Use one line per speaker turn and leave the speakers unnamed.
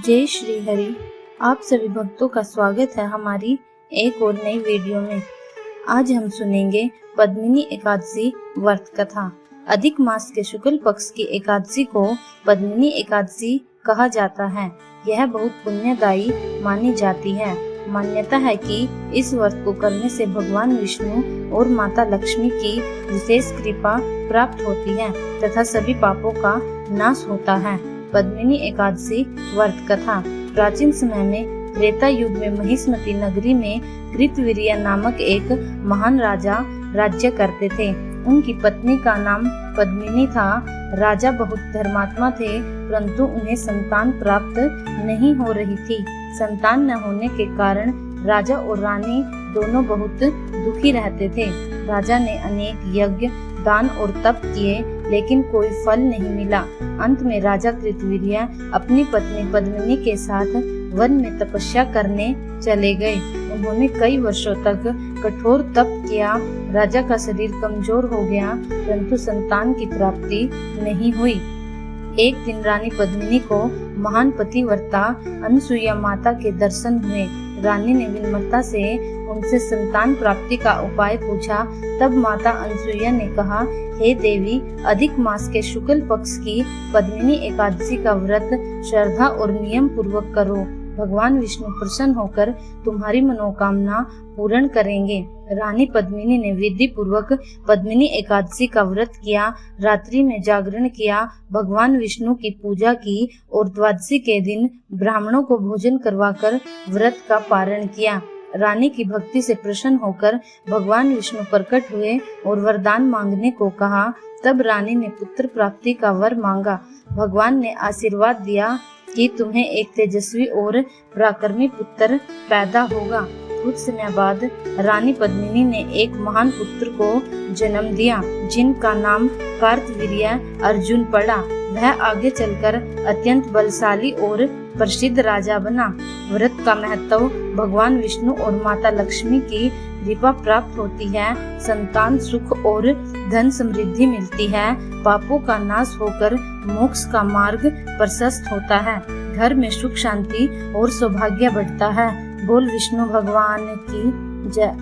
जय श्री हरि। आप सभी भक्तों का स्वागत है हमारी एक और नई वीडियो में। आज हम सुनेंगे पद्मिनी एकादशी व्रत कथा। अधिक मास के शुक्ल पक्ष की एकादशी को पद्मिनी एकादशी कहा जाता है। यह बहुत पुण्यदायी मानी जाती है। मान्यता है कि इस व्रत को करने से भगवान विष्णु और माता लक्ष्मी की विशेष कृपा प्राप्त होती है तथा सभी पापों का नाश होता है। पद्मिनी एकादशी व्रत कथा। प्राचीन समय में त्रेता युग में महिष्मती नगरी में कृतवीर्य नामक एक महान राजा राज्य करते थे। उनकी पत्नी का नाम पद्मिनी था। राजा बहुत धर्मात्मा थे, परंतु उन्हें संतान प्राप्त नहीं हो रही थी। संतान न होने के कारण राजा और रानी दोनों बहुत दुखी रहते थे। राजा ने अनेक यज्ञ, दान और तप किए, लेकिन कोई फल नहीं मिला। अंत में राजा कृतवीर्य अपनी पत्नी पद्मिनी के साथ वन में तपस्या करने चले गए। उन्होंने कई वर्षों तक कठोर तप किया। राजा का शरीर कमजोर हो गया, परंतु संतान की प्राप्ति नहीं हुई। एक दिन रानी पद्मिनी को महान पतिव्रता अनसुईया माता के दर्शन हुए। रानी ने विनम्रता से उनसे संतान प्राप्ति का उपाय पूछा। तब माता अनसुईया ने कहा, हे देवी, अधिक मास के शुक्ल पक्ष की पद्मिनी एकादशी का व्रत श्रद्धा और नियम पूर्वक करो। भगवान विष्णु प्रसन्न होकर तुम्हारी मनोकामना पूर्ण करेंगे। रानी पद्मिनी ने विधि पूर्वक पद्मिनी एकादशी का व्रत किया। रात्रि में जागरण किया, भगवान विष्णु की पूजा की और द्वादशी के दिन ब्राह्मणों को भोजन करवाकर व्रत का पारण किया। रानी की भक्ति से प्रसन्न होकर भगवान विष्णु प्रकट हुए और वरदान मांगने को कहा। तब रानी ने पुत्र प्राप्ति का वर मांगा। भगवान ने आशीर्वाद दिया कि तुम्हें एक तेजस्वी और पराक्रमी पुत्र पैदा होगा। कुछ समय बाद रानी पद्मिनी ने एक महान पुत्र को जन्म दिया, जिनका नाम कार्तवीर्य अर्जुन पड़ा। वह आगे चलकर अत्यंत बलशाली और प्रसिद्ध राजा बना। व्रत का महत्व। भगवान विष्णु और माता लक्ष्मी की कृपा प्राप्त होती है। संतान सुख और धन समृद्धि मिलती है। पापों का नाश होकर मोक्ष का मार्ग प्रशस्त होता है। घर में सुख शांति और सौभाग्य बढ़ता है। बोल विष्णु भगवान की जय।